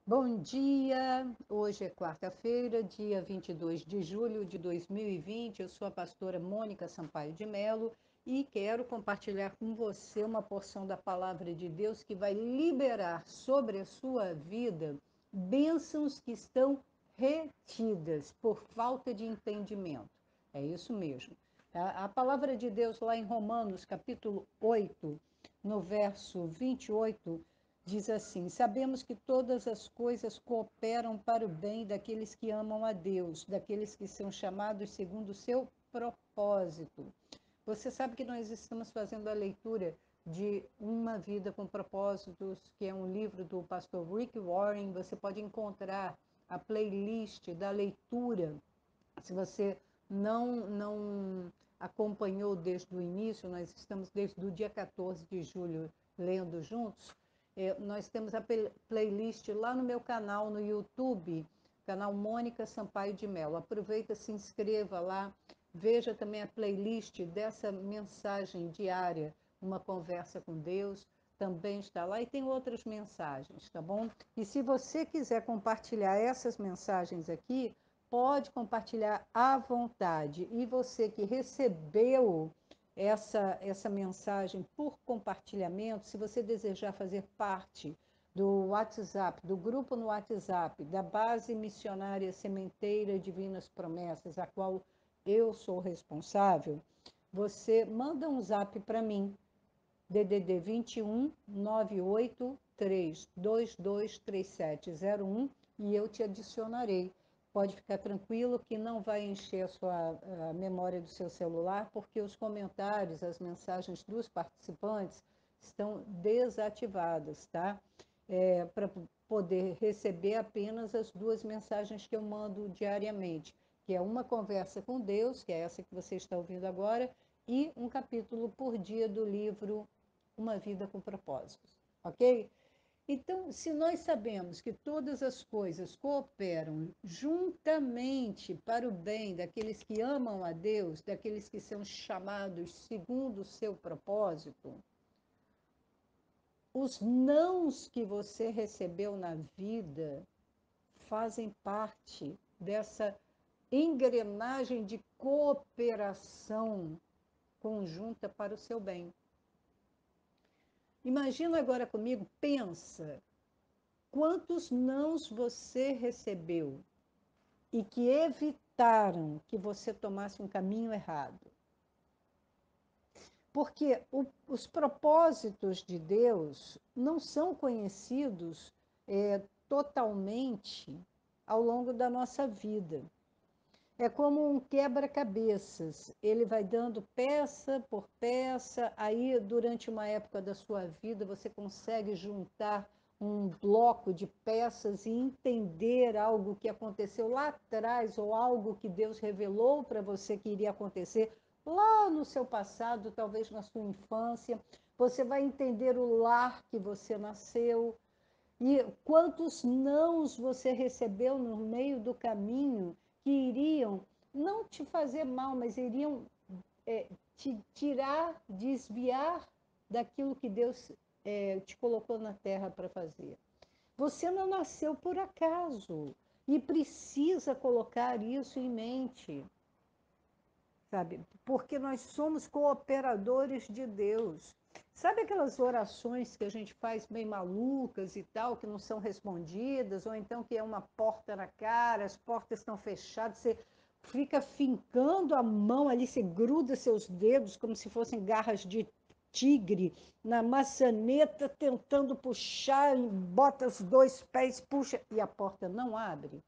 Bom dia! Hoje é quarta-feira, dia 22 de julho de 2020. Eu sou a pastora Mônica Sampaio de Melo e quero compartilhar com você uma porção da palavra de Deus que vai liberar sobre a sua vida bênçãos que estão retidas por falta de entendimento. É isso mesmo. A palavra de Deus lá em Romanos, capítulo 8, no verso 28, diz assim: Sabemos que todas as coisas cooperam para o bem daqueles que amam a Deus, daqueles que são chamados segundo o seu propósito. Você sabe que nós estamos fazendo a leitura de Uma Vida com Propósitos, que é um livro do pastor Rick Warren. Você pode encontrar a playlist da leitura. Se você não acompanhou desde o início, nós estamos desde o dia 14 de julho lendo juntos. Nós temos a playlist lá no meu canal no YouTube, canal Mônica Sampaio de Melo. Aproveita, se inscreva lá, veja também a playlist dessa mensagem diária, Uma Conversa com Deus, também está lá, e tem outras mensagens, tá bom? E se você quiser compartilhar essas mensagens aqui, pode compartilhar à vontade. E você que recebeu essa mensagem por compartilhamento, se você desejar fazer parte do WhatsApp, do grupo no WhatsApp, da Base Missionária Sementeira Divinas Promessas, a qual eu sou responsável, você manda um zap para mim, DDD 21 983 223701, e eu te adicionarei. Pode ficar tranquilo que não vai encher a memória do seu celular, porque os comentários, as mensagens dos participantes estão desativadas, tá? Para poder receber apenas as duas mensagens que eu mando diariamente, que é uma conversa com Deus, que é essa que você está ouvindo agora, e um capítulo por dia do livro Uma Vida com Propósitos, ok? Então, se nós sabemos que todas as coisas cooperam juntamente para o bem daqueles que amam a Deus, daqueles que são chamados segundo o seu propósito, os nãos que você recebeu na vida fazem parte dessa engrenagem de cooperação conjunta para o seu bem. Imagina agora comigo, pensa, quantos nãos você recebeu e que evitaram que você tomasse um caminho errado? Porque os propósitos de Deus não são conhecidos totalmente ao longo da nossa vida. É como um quebra-cabeças. Ele vai dando peça por peça, aí durante uma época da sua vida você consegue juntar um bloco de peças e entender algo que aconteceu lá atrás ou algo que Deus revelou para você que iria acontecer lá no seu passado, talvez na sua infância. Você vai entender o lar que você nasceu, e quantos nãos você recebeu no meio do caminho que iriam não te fazer mal, mas iriam te tirar, desviar daquilo que Deus te colocou na terra para fazer. Você não nasceu por acaso e precisa colocar isso em mente, sabe? Porque nós somos cooperadores de Deus. Sabe aquelas orações que a gente faz bem malucas e tal, que não são respondidas, ou então que é uma porta na cara, as portas estão fechadas, você fica fincando a mão ali, você gruda seus dedos como se fossem garras de tigre na maçaneta, tentando puxar, bota os dois pés, puxa, e a porta não abre?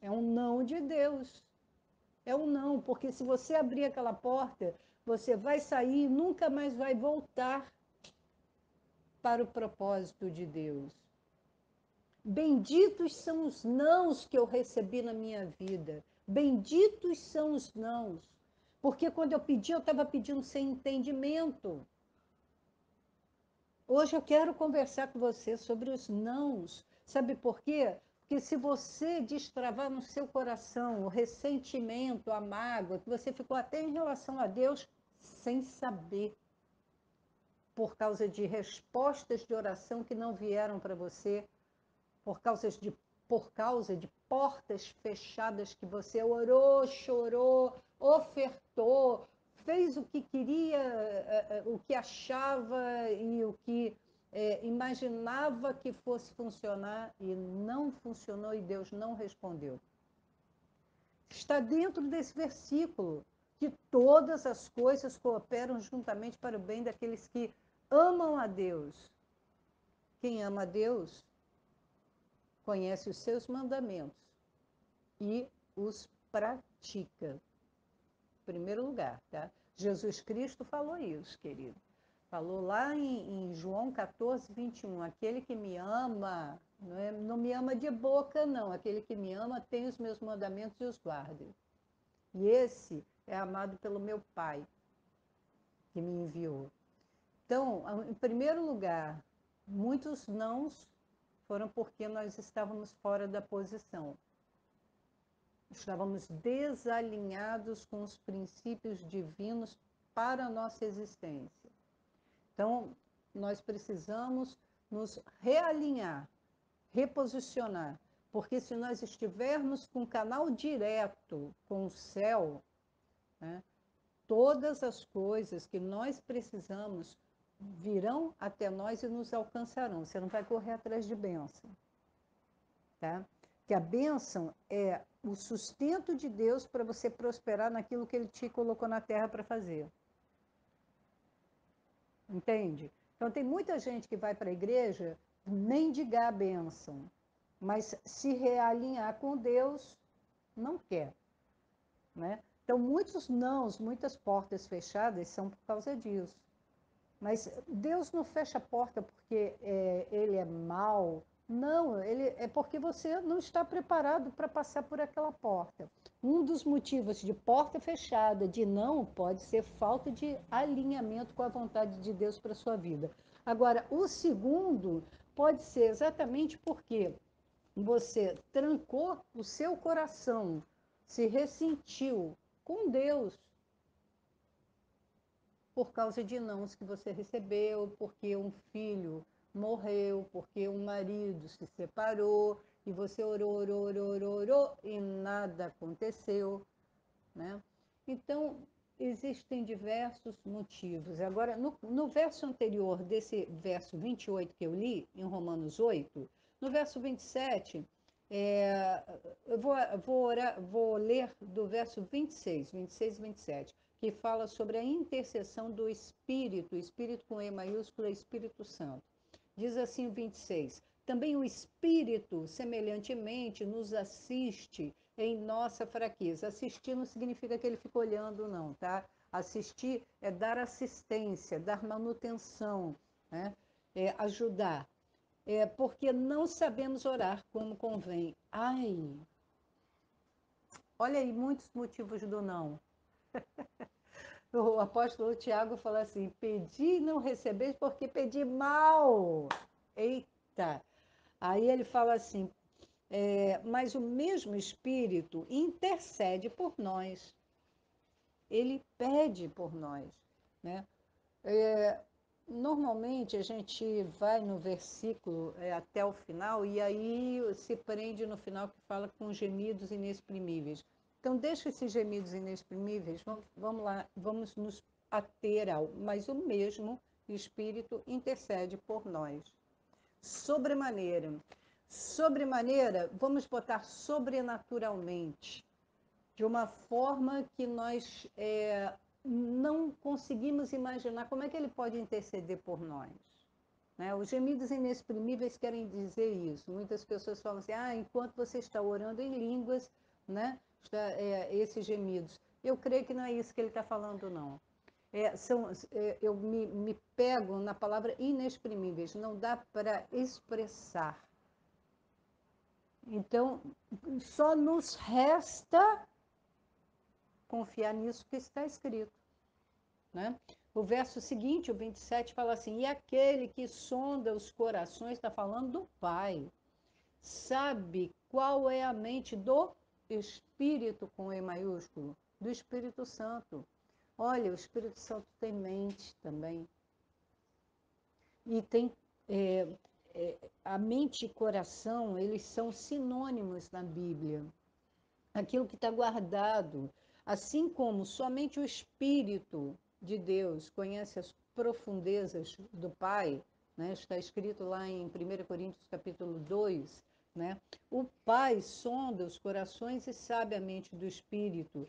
É um não de Deus. É um não, porque se você abrir aquela porta, você vai sair e nunca mais vai voltar para o propósito de Deus. Benditos são os nãos que eu recebi na minha vida. Benditos são os nãos. Porque quando eu pedi, eu estava pedindo sem entendimento. Hoje eu quero conversar com você sobre os nãos. Sabe por quê? Porque se você destravar no seu coração o ressentimento, a mágoa, que você ficou até em relação a Deus sem saber, por causa de respostas de oração que não vieram para você, por causa de portas fechadas que você orou, chorou, ofertou, fez o que queria, o que achava e o que imaginava que fosse funcionar e não funcionou e Deus não respondeu. Está dentro desse versículo que todas as coisas cooperam juntamente para o bem daqueles que amam a Deus. Quem ama a Deus conhece os seus mandamentos e os pratica. Em primeiro lugar, tá? Jesus Cristo falou isso, querido. Falou lá em João 14, 21, aquele que me ama, não me ama de boca, não. Aquele que me ama tem os meus mandamentos e os guarda. E esse é amado pelo meu Pai, que me enviou. Então, em primeiro lugar, muitos nãos foram porque nós estávamos fora da posição. Estávamos desalinhados com os princípios divinos para a nossa existência. Então, nós precisamos nos realinhar, reposicionar, porque se nós estivermos com canal direto com o céu, né, todas as coisas que nós precisamos virão até nós e nos alcançarão. Você não vai correr atrás de bênção, tá? Que a bênção é o sustento de Deus para você prosperar naquilo que Ele te colocou na terra para fazer. Entende? Então, tem muita gente que vai para a igreja mendigar a bênção, mas se realinhar com Deus, não quer, né? Então, muitos nãos, muitas portas fechadas são por causa disso. Mas Deus não fecha a porta porque Ele é mau. Não, é porque você não está preparado para passar por aquela porta. Um dos motivos de porta fechada, de não, pode ser falta de alinhamento com a vontade de Deus para a sua vida. Agora, o segundo pode ser exatamente porque você trancou o seu coração, se ressentiu com Deus por causa de nãos que você recebeu, porque um filho morreu, porque um marido se separou, e você orou, orou, orou, orou, orou e nada aconteceu, né? Então, existem diversos motivos. Agora, no verso anterior, desse verso 28 que eu li, em Romanos 8, no verso 27, eu vou ler do verso 26 e 27, que fala sobre a intercessão do Espírito, Espírito com E maiúsculo, Espírito Santo. Diz assim o 26, também o Espírito, semelhantemente, nos assiste em nossa fraqueza. Assistir não significa que ele fica olhando, não, tá? Assistir é dar assistência, dar manutenção, né? Ajudar. Porque não sabemos orar como convém. Ai, olha aí muitos motivos do não. O apóstolo Tiago fala assim, pedi e não recebeis porque pedi mal. Eita! Aí ele fala assim, mas o mesmo Espírito intercede por nós. Ele pede por nós, né? Normalmente a gente vai no versículo até o final e aí se prende no final que fala com gemidos inexprimíveis. Então deixa esses gemidos inexprimíveis, vamos lá, vamos nos ater ao, mas o mesmo Espírito intercede por nós. Sobremaneira, vamos botar sobrenaturalmente, de uma forma que nós não conseguimos imaginar como é que ele pode interceder por nós. Né? Os gemidos inexprimíveis querem dizer isso. Muitas pessoas falam assim, enquanto você está orando em línguas, né, esses gemidos. Eu creio que não é isso que ele está falando, não. Eu me pego na palavra inexprimíveis, não dá para expressar. Então, só nos resta confiar nisso que está escrito, né? O verso seguinte, o 27, fala assim, e aquele que sonda os corações, está falando do Pai, sabe qual é a mente do Espírito, com E maiúsculo, do Espírito Santo. Olha, o Espírito Santo tem mente também. E tem a mente e coração, eles são sinônimos na Bíblia. Aquilo que está guardado, assim como somente o Espírito de Deus conhece as profundezas do Pai, né? Está escrito lá em 1 Coríntios capítulo 2, né? O Pai sonda os corações e sabe a mente do Espírito.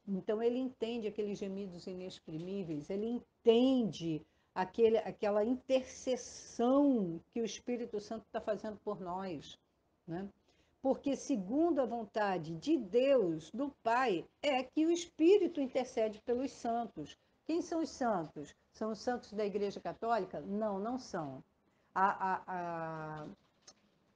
Então ele entende aqueles gemidos inexprimíveis, ele entende aquela intercessão que o Espírito Santo está fazendo por nós, né? Porque, segundo a vontade de Deus, do Pai, é que o Espírito intercede pelos santos. Quem são os santos? São os santos da Igreja Católica? Não, não são. A, a,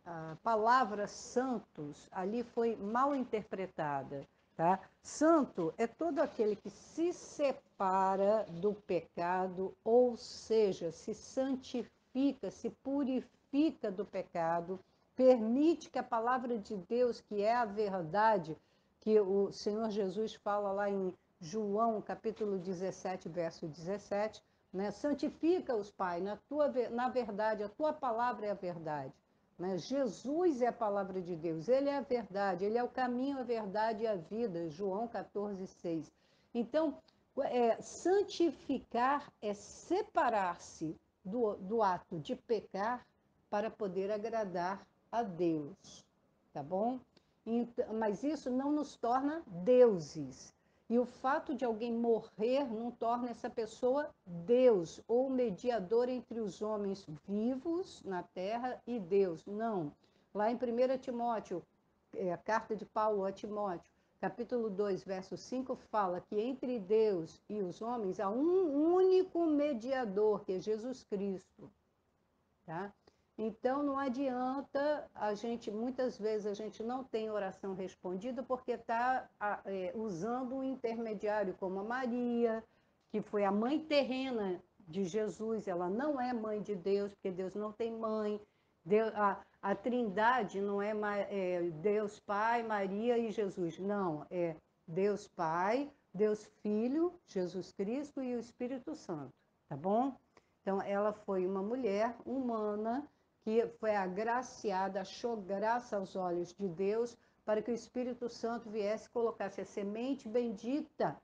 a palavra santos ali foi mal interpretada. Tá? Santo é todo aquele que se separa do pecado, ou seja, se santifica, se purifica do pecado, permite que a palavra de Deus, que é a verdade, que o Senhor Jesus fala lá em João, capítulo 17, verso 17, né? Santifica-os, Pai, na verdade, a tua palavra é a verdade. Né? Jesus é a palavra de Deus, ele é a verdade, ele é o caminho, a verdade e a vida, João 14, 6. Então, santificar é separar-se do ato de pecar para poder agradar a Deus, tá bom? Então, mas isso não nos torna deuses. E o fato de alguém morrer não torna essa pessoa Deus ou mediador entre os homens vivos na terra e Deus. Não. Lá em 1 Timóteo, a carta de Paulo a Timóteo, capítulo 2, verso 5, fala que entre Deus e os homens há um único mediador, que é Jesus Cristo. Tá? Então não adianta muitas vezes a gente não tem oração respondida porque está usando um intermediário como a Maria, que foi a mãe terrena de Jesus, ela não é mãe de Deus, porque Deus não tem mãe. A Trindade não é Deus Pai, Maria e Jesus, não, é Deus Pai, Deus Filho, Jesus Cristo e o Espírito Santo, tá bom? Então, ela foi uma mulher humana que foi agraciada, achou graça aos olhos de Deus para que o Espírito Santo viesse e colocasse a semente bendita,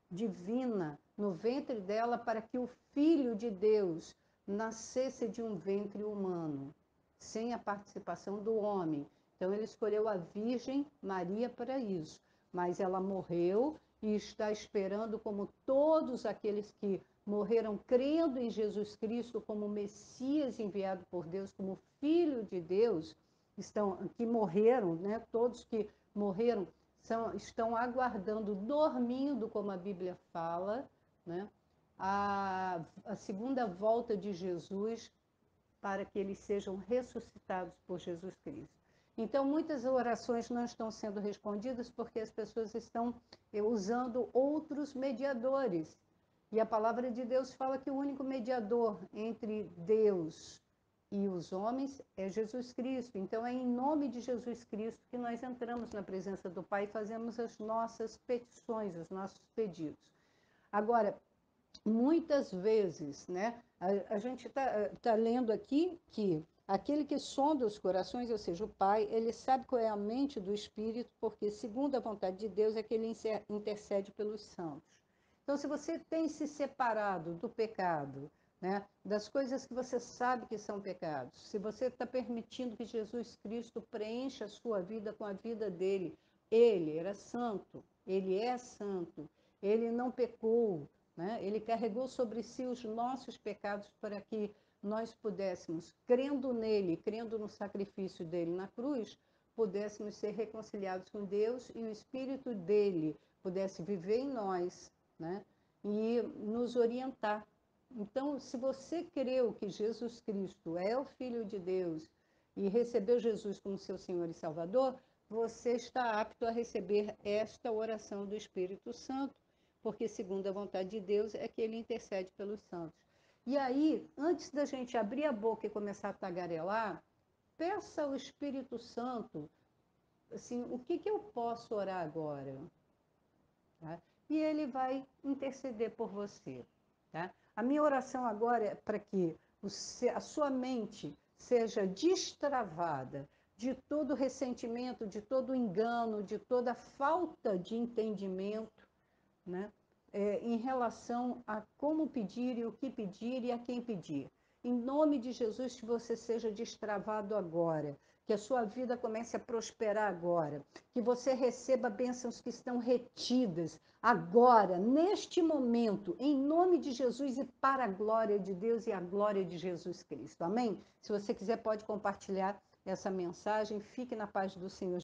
divina, no ventre dela para que o Filho de Deus nascesse de um ventre humano, sem a participação do homem. Então, ele escolheu a Virgem Maria para isso. Mas ela morreu e está esperando, como todos aqueles que morreram crendo em Jesus Cristo como Messias enviado por Deus, como Filho de Deus, que morreram, né? Todos que morreram estão aguardando, dormindo, como a Bíblia fala, né? A segunda volta de Jesus para que eles sejam ressuscitados por Jesus Cristo. Então, muitas orações não estão sendo respondidas porque as pessoas estão usando outros mediadores. E a palavra de Deus fala que o único mediador entre Deus e os homens é Jesus Cristo. Então, é em nome de Jesus Cristo que nós entramos na presença do Pai e fazemos as nossas petições, os nossos pedidos. Agora, muitas vezes, né, a gente tá lendo aqui que aquele que sonda os corações, ou seja, o Pai, ele sabe qual é a mente do Espírito, porque, segundo a vontade de Deus, é que ele intercede pelos santos. Então, se você tem se separado do pecado, né, das coisas que você sabe que são pecados, se você está permitindo que Jesus Cristo preencha a sua vida com a vida dele, ele era santo, ele é santo, ele não pecou, né? Ele carregou sobre si os nossos pecados para que nós pudéssemos, crendo nele, crendo no sacrifício dele na cruz, pudéssemos ser reconciliados com Deus e o Espírito dele pudesse viver em nós, né? E nos orientar. Então, se você creu que Jesus Cristo é o Filho de Deus e recebeu Jesus como seu Senhor e Salvador, você está apto a receber esta oração do Espírito Santo, porque, segundo a vontade de Deus, é que ele intercede pelos santos. E aí, antes da gente abrir a boca e começar a tagarelar, peça ao Espírito Santo, assim, o que eu posso orar agora? Tá? E ele vai interceder por você. Tá? A minha oração agora é para que a sua mente seja destravada de todo ressentimento, de todo engano, de toda falta de entendimento, né? Em relação a como pedir e o que pedir e a quem pedir. Em nome de Jesus, que você seja destravado agora, que a sua vida comece a prosperar agora, que você receba bênçãos que estão retidas agora, neste momento, em nome de Jesus e para a glória de Deus e a glória de Jesus Cristo. Amém? Se você quiser, pode compartilhar essa mensagem. Fique na paz do Senhor